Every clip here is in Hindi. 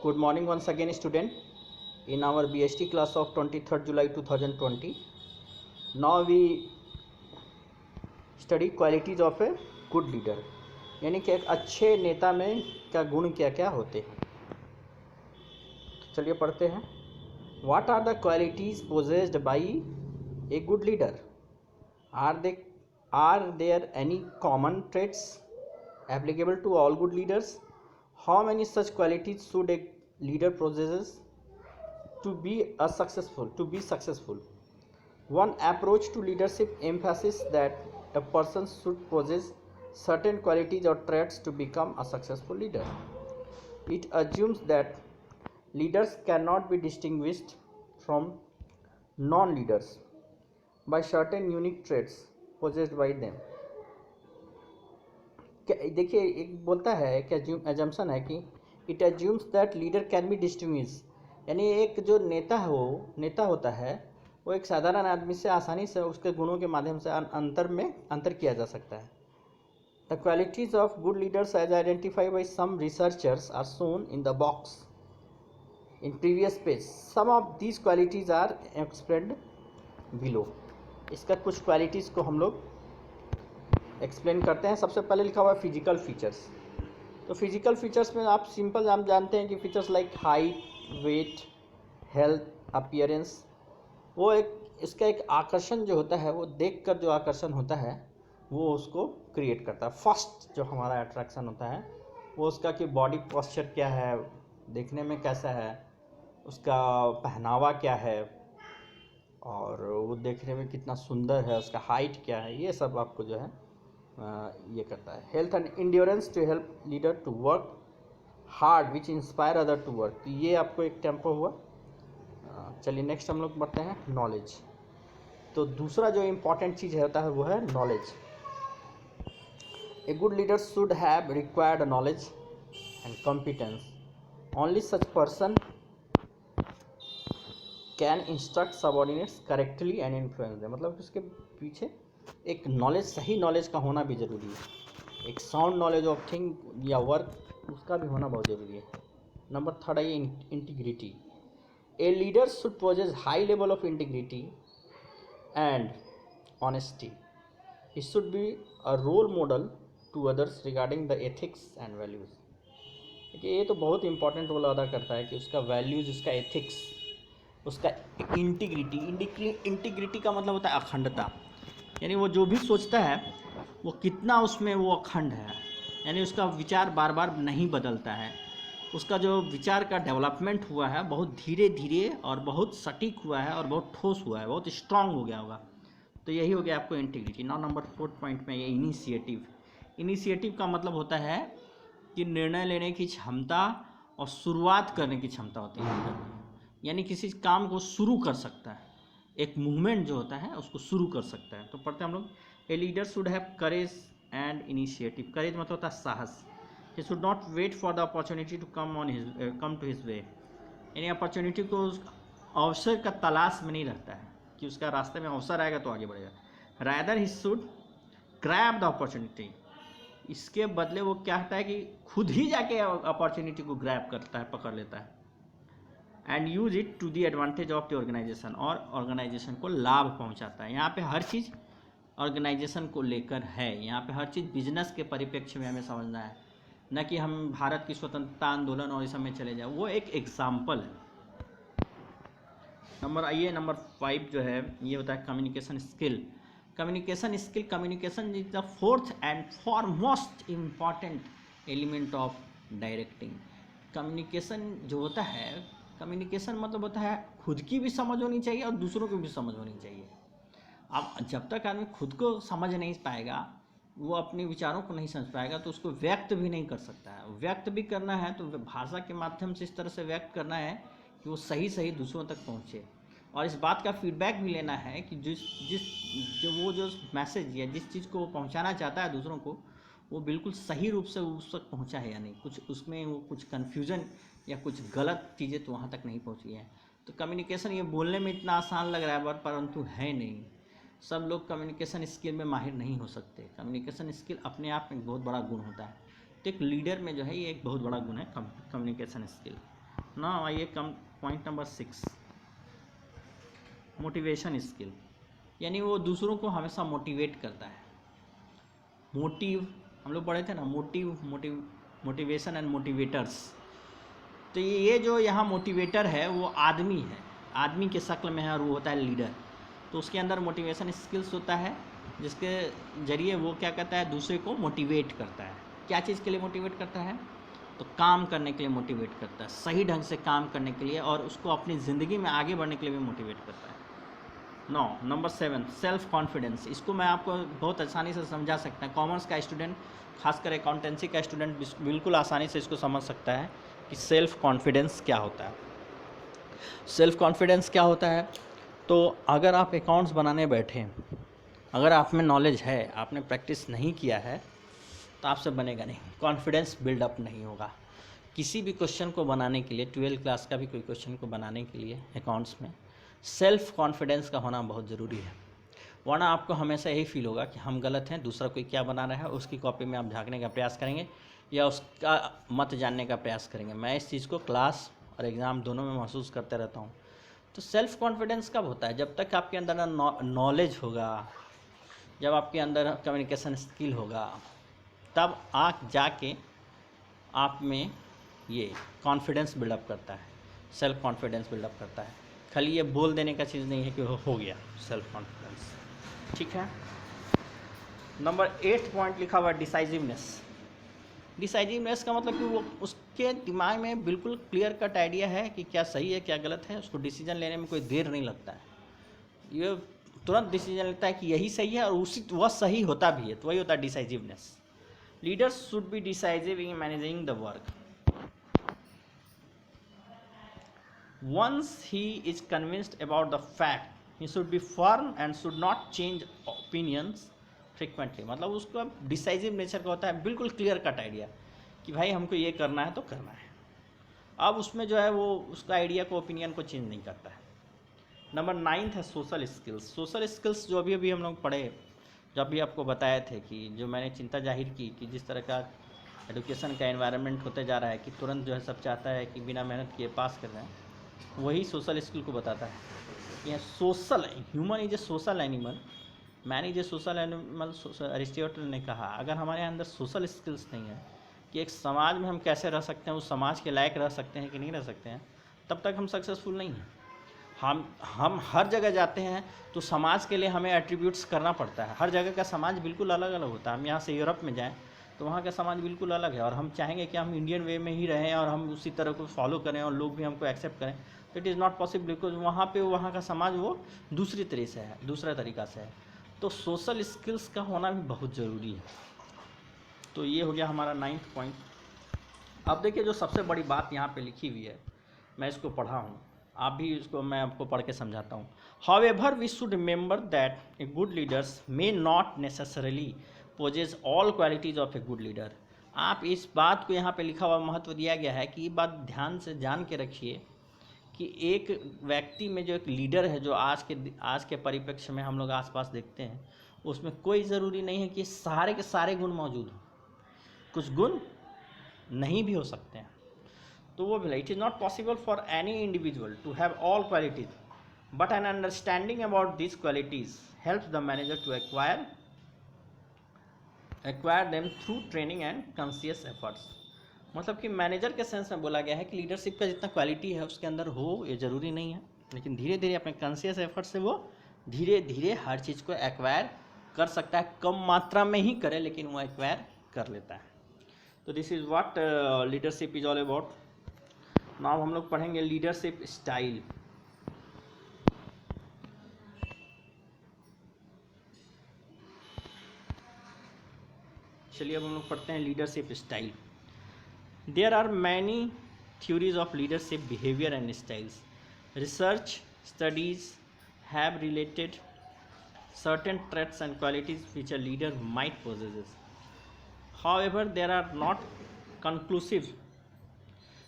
Good morning once again, student. In our BST class of 23rd July 2020, now we study qualities of a good leader. यानी कि एक अच्छे नेता में क्या गुण क्या क्या होते हैं. तो चलिए पढ़ते हैं. What are the qualities possessed by a good leader? Are there any common traits applicable to all good leaders? How many such qualities should a leader possess to be successful? One approach to leadership emphasizes that a person should possess certain qualities or traits to become a successful leader. It assumes that leaders cannot be distinguished from non-leaders by certain unique traits possessed by them. देखिए, एक बोलता है कि एजम्पशन है कि it assumes that leader can be distinguish, यानी एक जो नेता होता है वो एक साधारण आदमी से आसानी से उसके गुणों के माध्यम से अंतर किया जा सकता है. The qualities of good leaders as identified by some researchers are shown in the box in previous page. Some of these qualities are explained below. इसका कुछ क्वालिटीज़ को हम लोग एक्सप्लेन करते हैं. सबसे पहले लिखा हुआ है फिजिकल फीचर्स. तो फिजिकल फीचर्स में आप जानते हैं कि features like height, weight, health, appearance, वो इसका एक आकर्षण जो होता है, वो देखकर जो आकर्षण होता है वो उसको क्रिएट करता है. फर्स्ट जो हमारा अट्रैक्शन होता है वो उसका कि बॉडी पोस्चर क्या है, देखने में कैसा है, उसका पहनावा क्या है और वो देखने में कितना सुंदर है, उसका हाइट क्या है, ये सब आपको जो है ये करता है. Health and endurance to help leader to work hard which inspire other to work. तो ये आपको एक टेम्पो हुआ. चलिए नेक्स्ट हम लोग बढ़ते हैं नॉलेज. तो दूसरा जो इम्पॉर्टेंट चीज़ होता है वो है knowledge. A good leader should have required knowledge and competence. Only such person can instruct subordinates correctly and influence them. मतलब उसके पीछे एक नॉलेज, सही नॉलेज का होना भी ज़रूरी है. एक साउंड नॉलेज ऑफ थिंग या वर्क, उसका भी होना बहुत ज़रूरी है. नंबर थर्ड है integrity. A leader should possess high level of integrity and honesty. He should be a role model to others regarding the ethics and values. देखिए, ये तो बहुत इंपॉर्टेंट रोल अदा करता है कि उसका वैल्यूज़, उसका एथिक्स, उसका इंटीग्रिटी का मतलब होता है अखंडता. यानी वो जो भी सोचता है वो कितना उसमें वो अखंड है, यानी उसका विचार बार बार नहीं बदलता है. उसका जो विचार का डेवलपमेंट हुआ है बहुत धीरे धीरे और बहुत सटीक हुआ है और बहुत ठोस हुआ है, बहुत स्ट्रांग हो गया होगा. तो यही हो गया आपको इंटीग्रिटी. नाउ नंबर 4 पॉइंट में ये इनिशिएटिव. इनिशिएटिव का मतलब होता है कि निर्णय लेने की क्षमता और शुरुआत करने की क्षमता होती है. यानी किसी काम को शुरू कर सकता है, एक मूवमेंट जो होता है उसको शुरू कर सकता है. तो पढ़ते हैं हम लोग. A leader should have courage and initiative. Courage मतलब होता है साहस. He should not wait for the opportunity to come to his way. यानी अपॉर्चुनिटी को अवसर का तलाश में नहीं रहता है कि उसका रास्ते में अवसर आएगा तो आगे बढ़ेगा. Rather he should grab the opportunity. इसके बदले वो क्या होता है कि खुद ही जाके अपॉर्चुनिटी को ग्रैब करता है, पकड़ लेता है. And use it to the advantage of the organization. और ऑर्गेनाइजेशन को लाभ पहुंचाता है. यहाँ पे हर चीज़ ऑर्गेनाइजेशन को लेकर है. यहाँ पे हर चीज़ बिजनेस के परिप्रेक्ष्य में हमें समझना है, न कि हम भारत की स्वतंत्रता आंदोलन और इस सब में चले जाए. वो एक एग्जाम्पल है. नंबर 5 जो है ये होता है communication skill. Communication is the fourth and foremost important element of directing. Communication जो होता है, कम्युनिकेशन मतलब होता है खुद की भी समझ होनी चाहिए और दूसरों को भी समझ होनी चाहिए. अब जब तक आदमी खुद को समझ नहीं पाएगा, वो अपने विचारों को नहीं समझ पाएगा, तो उसको व्यक्त भी नहीं कर सकता है. व्यक्त भी करना है तो भाषा के माध्यम से इस तरह से व्यक्त करना है कि वो सही दूसरों तक पहुँचे. और इस बात का फीडबैक भी लेना है कि जो मैसेज या जिस चीज़ को वो पहुँचाना चाहता है दूसरों को, वो बिल्कुल सही रूप से उस तक पहुँचा है या नहीं, कुछ उसमें वो कुछ कन्फ्यूज़न या कुछ गलत चीज़ें तो वहाँ तक नहीं पहुँची हैं. तो कम्युनिकेशन ये बोलने में इतना आसान लग रहा है परंतु है नहीं. सब लोग कम्युनिकेशन स्किल में माहिर नहीं हो सकते. कम्युनिकेशन स्किल अपने आप में बहुत बड़ा गुण होता है. तो एक लीडर में जो है ये एक बहुत बड़ा गुण है कम्युनिकेशन स्किल. ना आइए कम पॉइंट नंबर 6, मोटिवेशन स्किल, यानी वो दूसरों को हमेशा मोटिवेट करता है। मोटिव हम लोग पढ़े थे ना, मोटिवेशन एंड मोटिवेटर्स। तो ये जो यहाँ मोटिवेटर है वो आदमी है, आदमी के शक्ल में है और वो होता है लीडर। तो उसके अंदर मोटिवेशन स्किल्स होता है जिसके जरिए वो क्या करता है, दूसरे को मोटिवेट करता है। क्या चीज़ के लिए मोटिवेट करता है? तो काम करने के लिए मोटिवेट करता है, सही ढंग से काम करने के लिए, और उसको अपनी ज़िंदगी में आगे बढ़ने के लिए भी मोटिवेट करता है। Number 7, self confidence. इसको मैं आपको बहुत आसानी से समझा सकता है। कॉमर्स का स्टूडेंट, खासकर अकाउंटेंसी का स्टूडेंट बिल्कुल आसानी से इसको समझ सकता है कि सेल्फ कॉन्फिडेंस क्या होता है। सेल्फ कॉन्फिडेंस क्या होता है? तो अगर आप अकाउंट्स बनाने बैठे, अगर आप में नॉलेज है, आपने प्रैक्टिस नहीं किया है, तो आपसे बनेगा नहीं, कॉन्फिडेंस बिल्डअप नहीं होगा। किसी भी क्वेश्चन को बनाने के लिए, 12th क्लास का भी कोई क्वेश्चन को बनाने के लिए अकाउंट्स में सेल्फ कॉन्फिडेंस का होना बहुत ज़रूरी है। वरना आपको हमेशा यही फील होगा कि हम गलत हैं, दूसरा कोई क्या बना रहा है, उसकी कॉपी में आप झांकने का प्रयास करेंगे या उसका मत जानने का प्रयास करेंगे। मैं इस चीज़ को क्लास और एग्ज़ाम दोनों में महसूस करते रहता हूँ। तो सेल्फ कॉन्फिडेंस कब होता है? जब तक आपके अंदर नॉलेज होगा, जब आपके अंदर कम्युनिकेशन स्किल होगा, तब आप जाके आप में ये कॉन्फिडेंस बिल्डअप करता है, सेल्फ कॉन्फिडेंस बिल्डअप करता है। खाली ये बोल देने का चीज़ नहीं है कि हो गया सेल्फ कॉन्फिडेंस। ठीक है। नंबर 8 पॉइंट लिखा हुआ डिसाइसिवनेस। डिसाइसिवनेस का मतलब कि वो उसके दिमाग में बिल्कुल क्लियर कट आइडिया है कि क्या सही है क्या गलत है, उसको डिसीजन लेने में कोई देर नहीं लगता है, ये तुरंत डिसीजन लेता है कि यही सही है, और उसी वह सही होता भी है। तो वही होता है decisiveness. Leaders should be decisive in managing the work. Once he is convinced about the fact, he should be firm and should not change opinions frequently। मतलब उसका डिसाइसिव नेचर का होता है, बिल्कुल क्लियर कट आइडिया कि भाई हमको ये करना है तो करना है। अब उसमें जो है वो उसका आइडिया को, ओपिनियन को चेंज नहीं करता है। नंबर 9 है सोशल स्किल्स। सोशल स्किल्स जो अभी हम लोग पढ़े, जब भी आपको बताए थे कि जो मैंने चिंता जाहिर की कि जिस तरह का एजुकेशन का एनवायरनमेंट होते जा रहा है कि तुरंत जो है सब चाहता है कि बिना मेहनत किए पास कर रहे हैं, वही सोशल स्किल को बताता है। यह social, human is a social animal, man is a social animal. Aristotle ने कहा अगर हमारे अंदर सोशल स्किल्स नहीं है कि एक समाज में हम कैसे रह सकते हैं, उस समाज के लायक रह सकते हैं कि नहीं रह सकते हैं, तब तक हम सक्सेसफुल नहीं हैं। हम हर जगह जाते हैं तो समाज के लिए हमें एट्रीब्यूट्स करना पड़ता है। हर जगह का समाज बिल्कुल अलग अलग होता है। हम यहाँ से यूरोप में जाएँ तो वहाँ का समाज बिल्कुल अलग है, और हम चाहेंगे कि हम इंडियन वे में ही रहें और हम उसी तरह को फॉलो करें और लोग भी हमको एक्सेप्ट करें, तो it is not possible, because वहाँ का समाज वो दूसरी तरह से है, दूसरा तरीका से है। तो सोशल स्किल्स का होना भी बहुत ज़रूरी है। तो ये हो गया हमारा 9th पॉइंट। अब देखिए जो सबसे बड़ी बात यहाँ पे लिखी हुई है, मैं इसको पढ़ा हूँ, आप भी इसको मैं आपको पढ़ के समझाता हूँ। However we should remember that a good leaders may not necessarily possess all qualities of a good leader. आप इस बात को यहाँ पे लिखा हुआ महत्व दिया गया है कि ये बात ध्यान से जान के रखिए कि एक व्यक्ति में जो एक लीडर है, जो आज के परिप्रेक्ष्य में हम लोग आसपास देखते हैं, उसमें कोई ज़रूरी नहीं है कि सारे के सारे गुण मौजूद हों, कुछ गुण नहीं भी हो सकते हैं। तो वो भी, it is not possible for any individual to have all qualities, but an understanding about this qualities helps the manager to acquire them through training and conscious efforts. मतलब कि मैनेजर के सेंस में बोला गया है कि लीडरशिप का जितना क्वालिटी है उसके अंदर हो, ये ज़रूरी नहीं है, लेकिन धीरे धीरे अपने कॉन्शियस एफर्ट से वो धीरे धीरे हर चीज़ को एक्वायर कर सकता है। कम मात्रा में ही करे, लेकिन वो एक्वायर कर लेता है। तो this is what leadership is all about. Now हम लोग पढ़ेंगे लीडरशिप स्टाइल। चलिए अब हम लोग पढ़ते हैं leadership style. There are many theories of leadership behavior and styles. Research studies have related certain traits and qualities which a leader might possess. However, they are not conclusive,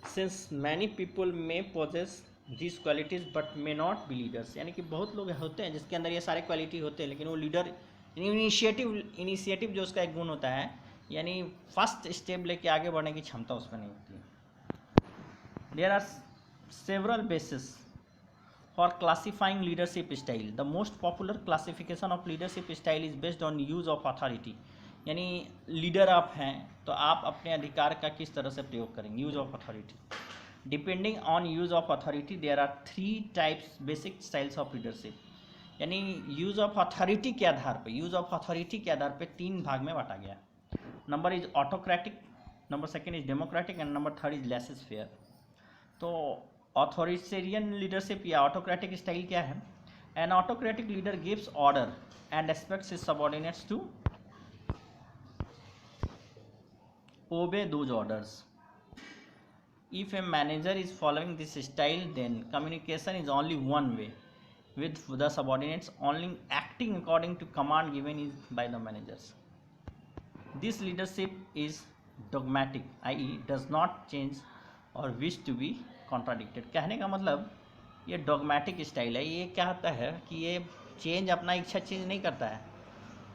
since many people may possess these qualities but may not be leaders। यानी कि बहुत लोग होते हैं जिसके अंदर ये सारे क्वालिटी होते हैं, लेकिन वो लीडर इनिशिएटिव जो उसका एक गुण होता है, यानी फर्स्ट स्टेप लेके आगे बढ़ने की क्षमता उसमें नहीं होती है। There are several bases for classifying leadership style. The most popular classification of leadership style is based on use of authority. यानी लीडर आप हैं तो आप अपने अधिकार का किस तरह से प्रयोग करेंगे, use of authority. Depending on use of authority there are 3 types basic styles of leadership. यानी यूज ऑफ अथॉरिटी के आधार पे, यूज ऑफ अथॉरिटी के आधार पे 3 भाग में बांटा गया. Number is autocratic, number second is democratic and number third is laissez faire. तो ऑथोरिटेरियन लीडरशिप या ऑटोक्रेटिक स्टाइल क्या है? An autocratic leader gives order and expects his subordinates to obey those orders. If a manager is following this style, then communication is only one way, with the subordinates only acting according to command given by the managers. This leadership is dogmatic, i.e. does not change or wish to be contradicted. कहने का मतलब ये डॉगमेटिक स्टाइल है. ये क्या होता है कि ये चेंज, अपना इच्छा चेंज नहीं करता है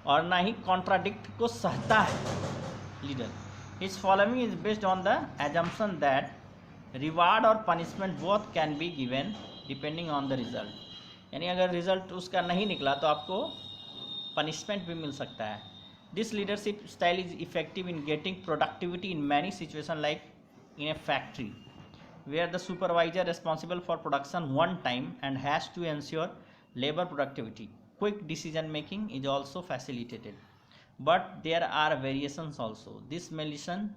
और ना ही कॉन्ट्राडिक्ट को सहता है leader. His following is based on the assumption that reward और punishment both can be given depending on the result. यानी अगर रिजल्ट उसका नहीं निकला तो आपको पनिशमेंट भी मिल सकता है. This leadership style is effective in getting productivity in many situations, like in a factory where the supervisor responsible for production one time and has to ensure labor productivity. Quick decision making is also facilitated. But there are variations also. This may listen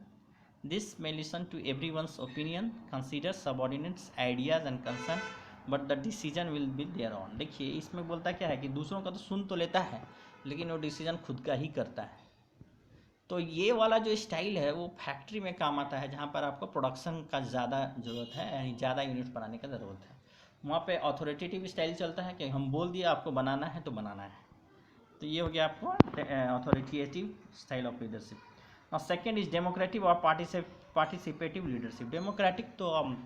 to everyone's opinion, consider subordinates ideas and concern, but the decision will be their own. देखिए इसमें बोलता क्या है कि दूसरों का तो सुन तो लेता है लेकिन वो डिसीजन खुद का ही करता है. तो ये वाला जो स्टाइल है वो फैक्ट्री में काम आता है, जहाँ पर आपको प्रोडक्शन का ज़्यादा ज़रूरत है, यानी ज़्यादा यूनिट बनाने का ज़रूरत है. वहाँ पे अथॉरिटेटिव स्टाइल चलता है कि हम बोल दिए आपको बनाना है तो बनाना है. तो ये हो गया आपको अथॉरिटेटिव स्टाइल ऑफ लीडरशिप. और सेकेंड इज डेमोक्रेटिक और पार्टिसिपेटिव लीडरशिप. डेमोक्रेटिक तो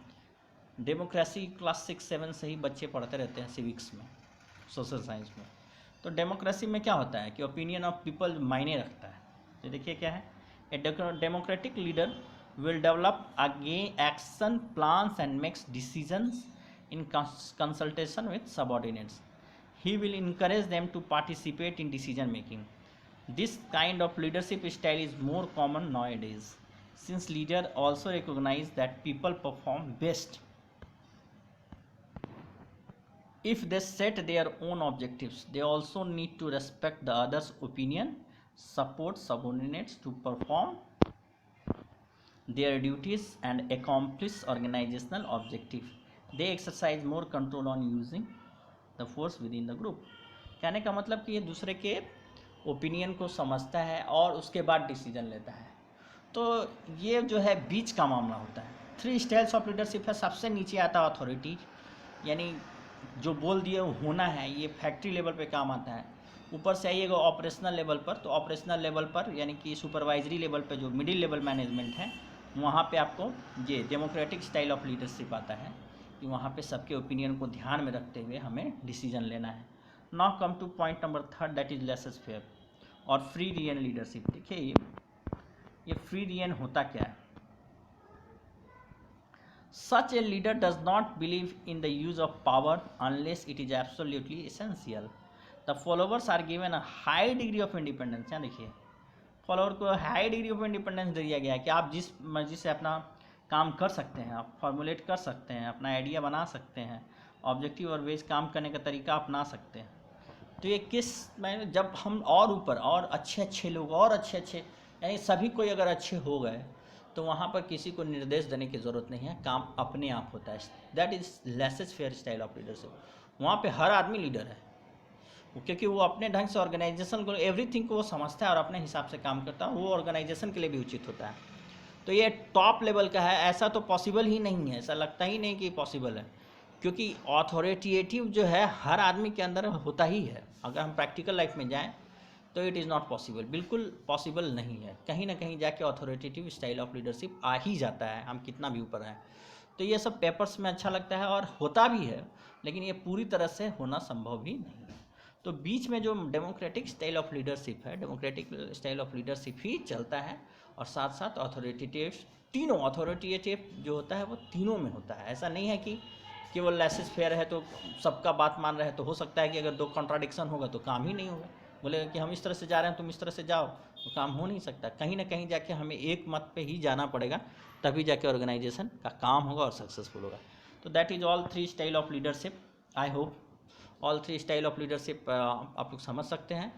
डेमोक्रेसी क्लास 6-7 से ही बच्चे पढ़ते रहते हैं सिविक्स में, सोशल साइंस में. तो डेमोक्रेसी में क्या होता है कि ओपिनियन ऑफ पीपल मायने रखता है. तो देखिए क्या है, a democratic leader will develop action plans and makes decisions in consultation with subordinates. He will encourage them to participate in decision making. This kind of leadership style is more common nowadays, since leaders also recognize that people perform best if they set their own objectives. They also need to respect the others' opinion, support subordinates to perform their duties and accomplish organizational objectives. They exercise more control on using the force with in the group. कहने का मतलब कि ये दूसरे के ओपिनियन को समझता है और उसके बाद डिसीजन लेता है. तो ये जो है बीच का मामला होता है. 3 स्टाइल्स ऑफ लीडरशिप है. सबसे नीचे आता है अथॉरिटी, यानी जो बोल दिए होना है, ये फैक्ट्री लेवल पे काम आता है. ऊपर से आइएगा ऑपरेशनल लेवल पर, तो ऑपरेशनल लेवल पर यानी कि सुपरवाइजरी लेवल पर जो मिडिल लेवल मैनेजमेंट है, वहाँ पे आपको ये डेमोक्रेटिक स्टाइल ऑफ लीडरशिप आता है कि वहाँ पे सबके ओपिनियन को ध्यान में रखते हुए हमें डिसीजन लेना है. Now come to point number 3, that is laissez faire और फ्री रियन लीडरशिप. देखिए ये फ्री रियन होता क्या है? Such a leader does not believe in the use of power unless it is absolutely essential. The followers are given a high degree of independence. यहाँ देखिए फॉलोअर को हाई डिग्री ऑफ इंडिपेंडेंस दिया गया है कि आप जिस मर्जी से अपना काम कर सकते हैं, आप फॉर्मुलेट कर सकते हैं, अपना आइडिया बना सकते हैं, ऑब्जेक्टिव और वेज काम करने का तरीका अपना सकते हैं. तो ये किस मैंने जब हम और ऊपर और अच्छे लोग और अच्छे यानी सभी कोई अगर अच्छे हो गए तो वहाँ पर किसी को निर्देश देने की ज़रूरत नहीं है, काम अपने आप होता है. That is laces fair style of leadership. वहाँ पे हर आदमी लीडर है क्योंकि वो अपने ढंग से ऑर्गेनाइजेशन को, एवरीथिंग को वो समझता है और अपने हिसाब से काम करता है. वो ऑर्गेनाइजेशन के लिए भी उचित होता है. तो ये टॉप लेवल का है. ऐसा तो पॉसिबल ही नहीं है, ऐसा लगता ही नहीं कि पॉसिबल है, क्योंकि ऑथोरिटेटिव जो है हर आदमी के अंदर होता ही है. अगर हम प्रैक्टिकल लाइफ में जाएं तो इट इज़ नॉट पॉसिबल, बिल्कुल पॉसिबल नहीं है. कहीं ना कहीं जाके ऑथोरिटेटिव स्टाइल ऑफ लीडरशिप आ ही जाता है, हम कितना भी ऊपर आए. तो ये सब पेपर्स में अच्छा लगता है और होता भी है, लेकिन ये पूरी तरह से होना संभव भी नहीं है. तो बीच में जो डेमोक्रेटिक स्टाइल ऑफ लीडरशिप है, डेमोक्रेटिक स्टाइल ऑफ लीडरशिप ही चलता है और साथ साथ ऑथोरिटेटिव तीनों अथॉरिटेटिव जो होता है वो तीनों में होता है। ऐसा नहीं है कि केवल लेसेस फेयर है तो सबका बात मान रहे हैं, तो हो सकता है कि अगर दो कॉन्ट्राडिक्शन होगा तो काम ही नहीं होगा। बोले कि हम इस तरह से जा रहे हैं तुम इस तरह से जाओ, तो काम हो नहीं सकता। कहीं ना कहीं जाके हमें एक मत पे ही जाना पड़ेगा, तभी जाके ऑर्गेनाइजेशन का काम होगा और सक्सेसफुल होगा। तो that is all 3 style of leadership. I hope all 3 style of leadership आप लोग समझ सकते हैं।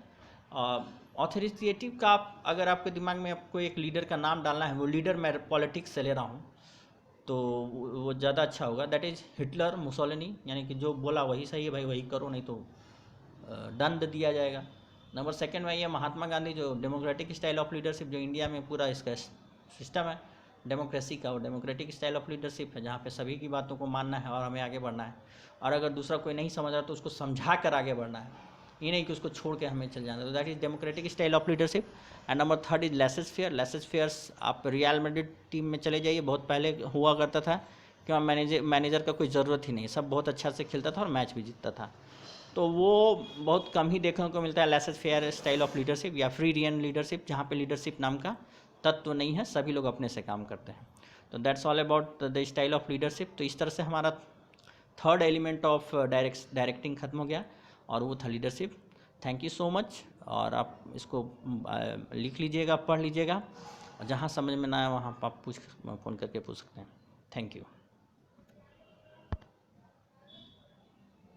ऑथोरिटेटिव का अगर आपके दिमाग में आपको एक लीडर का नाम डालना है, वो लीडर मैं पॉलिटिक्स से ले रहा हूँ, तो वो ज़्यादा अच्छा होगा। दैट इज़ हिटलर, मुसोलिनी, यानी कि जो बोला वही सही है भाई, वही करो नहीं तो दंड दिया जाएगा। नंबर सेकंड में ये महात्मा गांधी, जो डेमोक्रेटिक स्टाइल ऑफ लीडरशिप, जो इंडिया में पूरा इसका सिस्टम है डेमोक्रेसी का, वो डेमोक्रेटिक स्टाइल ऑफ लीडरशिप है, जहाँ पे सभी की बातों को मानना है और हमें आगे बढ़ना है। और अगर दूसरा कोई नहीं समझ रहा तो उसको समझा कर आगे बढ़ना है, ये नहीं कि उसको छोड़ के हमें चल जाना। तो that is democratic style of leadership. And number third is laissez faire. Laissez faire's आप रियल मैड्रिड टीम में चले जाइए, बहुत पहले हुआ करता था कि वहाँ मैनेजर का कोई ज़रूरत ही नहीं, सब बहुत अच्छा से खेलता था और मैच भी जीतता था। तो वो बहुत कम ही देखने को मिलता है laces fair style of leadership या फ्री रियन लीडरशिप, जहाँ पे लीडरशिप नाम का तत्व नहीं है, सभी लोग अपने से काम करते हैं। तो that's all about the style of leadership. तो इस तरह से हमारा थर्ड एलिमेंट ऑफ डायरेक्टिंग खत्म हो गया और वो था leadership. Thank you so much. और आप इसको लिख लीजिएगा, पढ़ लीजिएगा, और जहाँ समझ में ना आए वहाँ आप फ़ोन करके पूछ सकते हैं। Thank you.